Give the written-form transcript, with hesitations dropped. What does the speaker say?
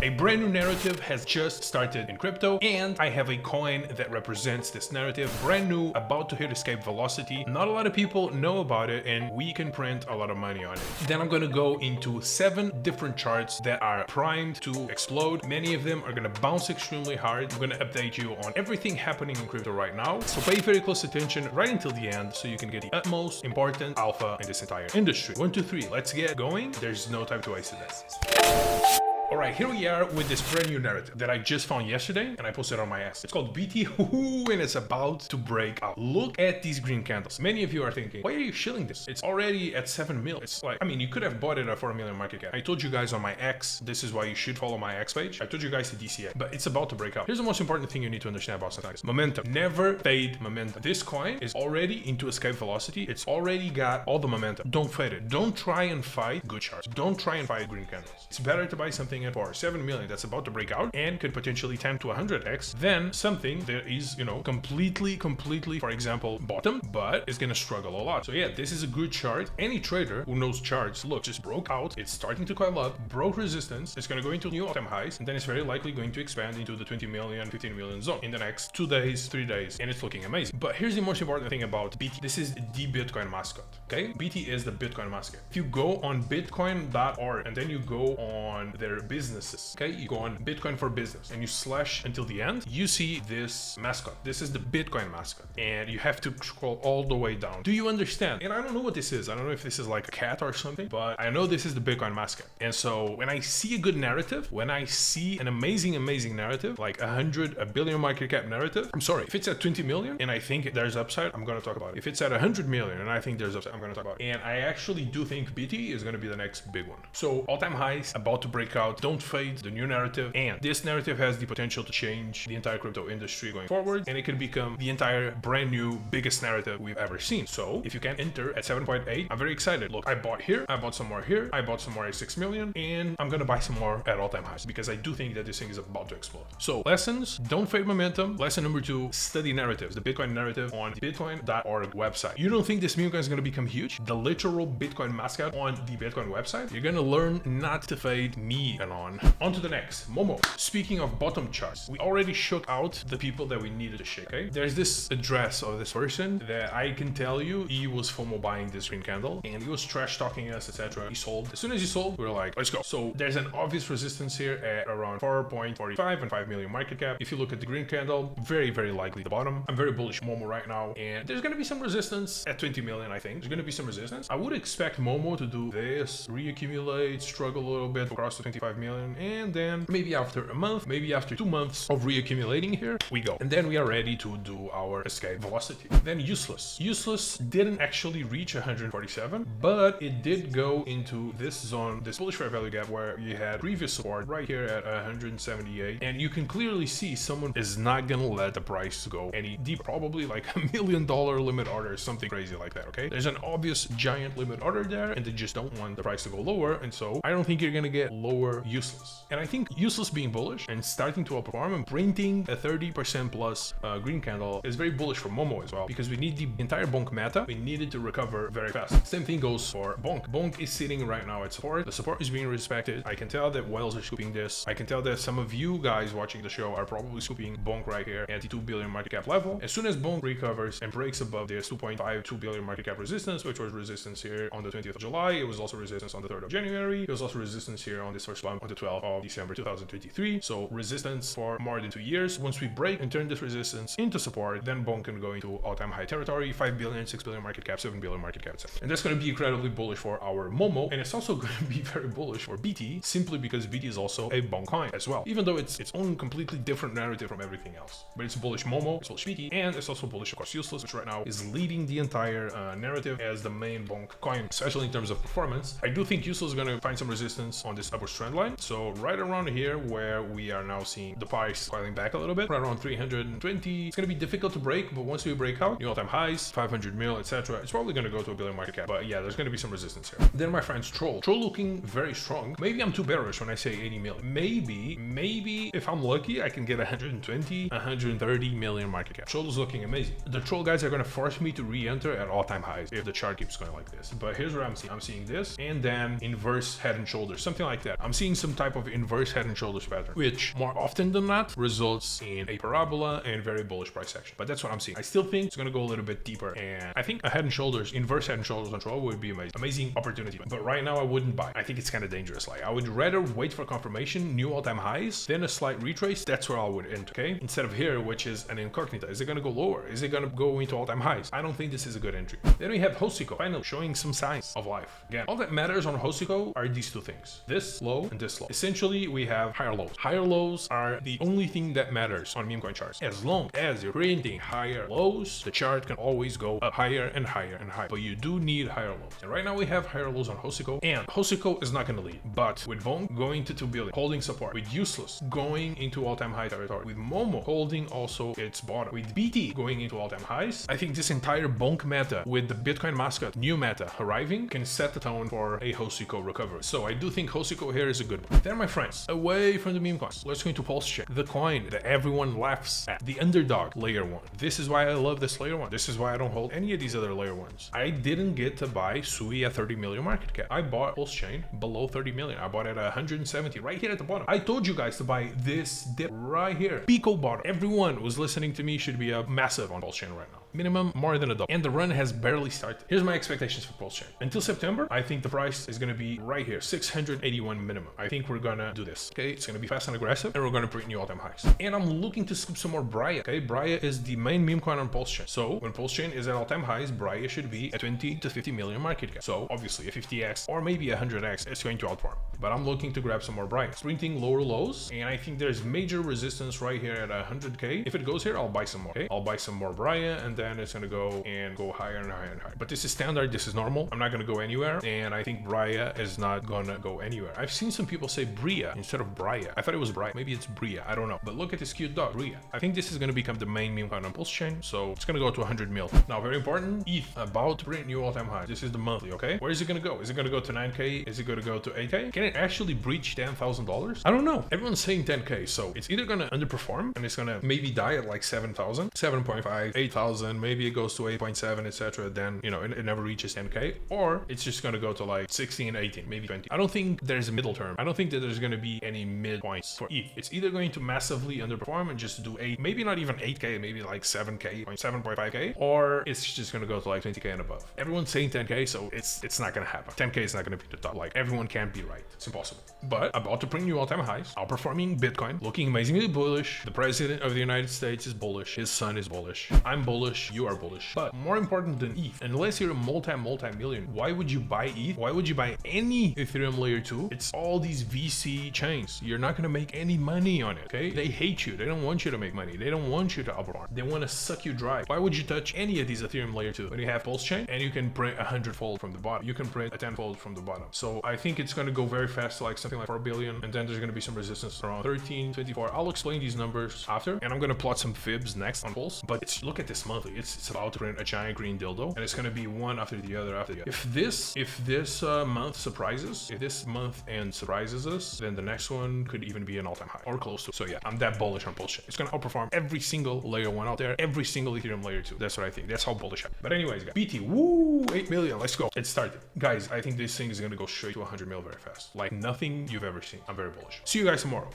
A brand new narrative has just started in crypto, and I have a coin that represents this narrative. Brand new, about to hit escape velocity. Not a lot of people know about it, and we can print a lot of money on it. Then I'm gonna go into 7 different charts that are primed to explode. Many of them are gonna bounce extremely hard. I'm gonna update you on everything happening in crypto right now. So pay very close attention right until the end so you can get the utmost important alpha in this entire industry. 1, 2, 3, let's get going. There's no time to waste in this. Alright, here we are with this brand new narrative that I just found yesterday and I posted on my ass. It's called BITUNIX and it's about to break out. Look at these green candles. Many of you are thinking, why are you shilling this? It's already at 7 mil. It's like, I mean, you could have bought it at 4 million market cap. I told you guys on my X, this is why you should follow my X page. I told you guys the DCA, but it's about to break out. Here's the most important thing you need to understand about something like this. Momentum. Never fade momentum. This coin is already into escape velocity. It's already got all the momentum. Don't fade it. Don't try and fight good charts. Don't try and fight green candles. It's better to buy something at 7 million that's about to break out and could potentially 10 to 100x than something that is, you know, completely, for example, bottom, but is gonna struggle a lot. So yeah, this is a good chart. Any trader who knows charts, look, just broke out. It's starting to coil up, broke resistance. It's gonna go into new all-time highs, and then it's very likely going to expand into the 20 million, 15 million zone in the next 2 days, 3 days, and it's looking amazing. But here's the most important thing about BT. This is the Bitcoin mascot, okay? BT is the Bitcoin mascot. If you go on bitcoin.org and then you go on their businesses, okay, you go on Bitcoin for business and you slash until the end, you see this mascot. This is the Bitcoin mascot, and you have to scroll all the way down. Do you understand? And I don't know what this is. I don't know if this is like a cat or something, but I know this is the Bitcoin mascot. And so when I see a good narrative, when I see an amazing narrative, like a billion market cap narrative, I'm sorry, if it's at 20 million and I think there's upside, I'm going to talk about it. If it's at 100 million and I think there's upside, I'm going to talk about it. And I actually do think BT is going to be the next big one. So all-time highs about to break out. Don't fade the new narrative, and this narrative has the potential to change the entire crypto industry going forward, and it could become the entire brand new biggest narrative we've ever seen. So if you can enter at 7.8, I'm very excited. Look, I bought here, I bought some more here, I bought some more at 6 million, and I'm gonna buy some more at all-time highs because I do think that this thing is about to explode. So lessons, don't fade momentum. Lesson number 2, study narratives, the Bitcoin narrative on the bitcoin.org website. You don't think this meme coin is gonna become huge? The literal Bitcoin mascot on the Bitcoin website? You're gonna learn not to fade me and on to the next, Momo. Speaking of bottom charts, we already shook out the people that we needed to shake, okay? There's this address of this person that I can tell you he was FOMO buying this green candle and he was trash talking us, etc. He sold. As soon as he sold, we were like, let's go. So there's an obvious resistance here at around 4.45 and 5 million market cap. If you look at the green candle, very likely the bottom. I'm very bullish Momo right now, and there's gonna be some resistance at 20 million, I think. There's gonna be some resistance. I would expect Momo to do this, reaccumulate, struggle a little bit across the 25 million, and then maybe after a month, maybe after 2 months of reaccumulating here, we go. And then we are ready to do our escape velocity. Then useless. Useless didn't actually reach 147, but it did go into this zone, this bullish fair value gap where you had previous support right here at 178. And you can clearly see someone is not gonna let the price go any deeper. Probably like $1 million limit order or something crazy like that, okay? There's an obvious giant limit order there, and they just don't want the price to go lower. And so I don't think you're gonna get lower useless. And I think useless being bullish and starting to outperform and printing a 30% plus green candle is very bullish for Momo as well, because we need the entire bonk meta. We needed to recover very fast. Same thing goes for bonk. Bonk is sitting right now at support. The support is being respected. I can tell that whales are scooping this. I can tell that some of you guys watching the show are probably scooping bonk right here at the 2 billion market cap level. As soon as bonk recovers and breaks above this 2.52 billion market cap resistance, which was resistance here on the 20th of July, it was also resistance on the 3rd of January, it was also resistance here on this first bump on the 12th of December 2023. So resistance for more than 2 years. Once we break and turn this resistance into support, then bonk can go into all-time high territory, 5 billion, 6 billion market cap, 7 billion market cap, etc. And that's going to be incredibly bullish for our Momo, and it's also going to be very bullish for BT, simply because BT is also a bonk coin as well, even though it's its own completely different narrative from everything else. But it's bullish Momo, it's bullish BT, and it's also bullish, of course, useless, which right now is leading the entire narrative as the main bonk coin, especially in terms of performance. I do think useless is going to find some resistance on this upward trend line. So right around here where we are now seeing the price filing back a little bit, right around 320, it's going to be difficult to break, but once we break out, new all-time highs, 500 mil, etc., it's probably going to go to a billion market cap. But yeah, there's going to be some resistance here. Then my friends, Troll looking very strong. Maybe I'm too bearish when I say 80 mil. Maybe if I'm lucky, I can get 120, 130 million market cap. Troll is looking amazing. The Troll guys are going to force me to re-enter at all-time highs if the chart keeps going like this. But here's what I'm seeing. I'm seeing this, and then inverse head and shoulders, something like that. I'm seeing seeing some type of inverse head and shoulders pattern, which more often than not results in a parabola and very bullish price action. But that's what I'm seeing. I still think it's going to go a little bit deeper, and I think a head and shoulders, inverse head and shoulders on 12 would be amazing. Amazing opportunity. But right now I wouldn't buy. I think it's kind of dangerous. Like, I would rather wait for confirmation, new all-time highs, then a slight retrace. That's where I would enter, okay? Instead of here, which is an incognita. Is it going to go lower? Is it going to go into all-time highs? I don't think this is a good entry. Then we have Hosiko, finally showing some signs of life. Again, all that matters on Hosiko are these two things. This low and this low. Essentially, we have higher lows. Higher lows are the only thing that matters on meme coin charts. As long as you're creating higher lows, the chart can always go up higher and higher and higher. But you do need higher lows. And right now we have higher lows on Hosiko, and Hosiko is not going to lead. But with Von going to 2 billion, holding support, with Useless going into all-time high territory, with Momo holding also its bottom, with BT going into all-time highs, I think this entire bonk meta with the Bitcoin mascot new meta arriving can set the tone for a Hosiko recovery. So I do think Hosiko here is a good one. Then, my friends, away from the meme coins, let's go into Pulse Chain, the coin that everyone laughs at, the underdog layer 1. This is why I love this layer 1. This is why I don't hold any of these other layer 1s. I didn't get to buy Sui at 30 million market cap. I bought Pulse Chain below 30 million. I bought it at 170 right here at the bottom. I told you guys to buy this dip right here. Pico bottom. Everyone who's listening to me should be a massive on Pulse Chain right now. Minimum more than a double. And the run has barely started. Here's my expectations for Pulse Chain. Until September, I think the price is going to be right here, 681 minimum. I think we're going to do this. Okay, it's going to be fast and aggressive, and we're going to print new all-time highs. And I'm looking to scoop some more Braya. Okay, Braya is the main meme coin on Pulse Chain. So when Pulse Chain is at all-time highs, Braya should be at 20 to 50 million market cap. So obviously a 50x or maybe a 100x is going to outperform. But I'm looking to grab some more Braya. Sprinting lower lows, and I think there's major resistance right here at 100k. If it goes here, I'll buy some more. Okay, I'll buy some more Braya, and then it's going to go and go higher and higher and higher. But this is standard, this is normal. I'm not going to go anywhere, and I think Braya is not going to go anywhere. I've seen some people say Bria instead of Braya. I thought it was Braya. Maybe it's Bria. I don't know. But look at this cute dog, Bria. I think this is going to become the main meme coin on Pulse Chain, so it's going to go to 100 mil. Now, very important, ETH about to print new all-time highs. This is the monthly, okay? Where is it going to go? Is it going to go to 9k? Is it going to go to 8k? Can it actually breach $10,000? I don't know. Everyone's saying 10k, so it's either going to underperform and it's going to maybe die at like 7,000, 7.5, 8,000, maybe it goes to 8.7, etc. Then, you know, it never reaches 10k, or it's just going to go to like 16, 18, maybe 20. I don't think there's a middle term. I don't think that there's going to be any mid points for ETH. It's either going to massively underperform and just do 8, maybe not even 8k, maybe like 7k, 7.5k, or it's just going to go to like 20k and above. Everyone's saying 10k, so it's not going to happen. 10k is not going to be the top. Like, everyone can't be right. It's impossible. But about to print new all-time highs, outperforming Bitcoin, looking amazingly bullish. The president of the United States is bullish. His son is bullish. I'm bullish. You are bullish. But more important than ETH, unless you're a multi-million, why would you buy ETH? Why would you buy any Ethereum layer 2? It's all these VC chains. You're not going to make any money on it, okay? They hate you. They don't want you to make money. They don't want you to outperform. They want to suck you dry. Why would you touch any of these Ethereum layer 2 when you have Pulse Chain and you can print 100-fold from the bottom? You can print a 10-fold from the bottom. So I think it's going to go very fast to like something like 4 billion, and then there's going to be some resistance around 13, 24. I'll explain these numbers after, and I'm going to plot some fibs next on Pulse. But look at this monthly. It's about to print a giant green dildo, and it's going to be one after the other after the other. If this month surprises, if this month end surprises us, then the next one could even be an all-time high or close to. So yeah, I'm that bullish on Pulse Chain. It's going to outperform every single layer 1 out there, every single Ethereum layer 2. That's what I think. That's how bullish I am. But anyways, guys, BT, woo, 8 million. Let's go. It started. Guys, I think this thing is going to go straight to 100 mil very fast. Like nothing you've ever seen. I'm very bullish. See you guys tomorrow.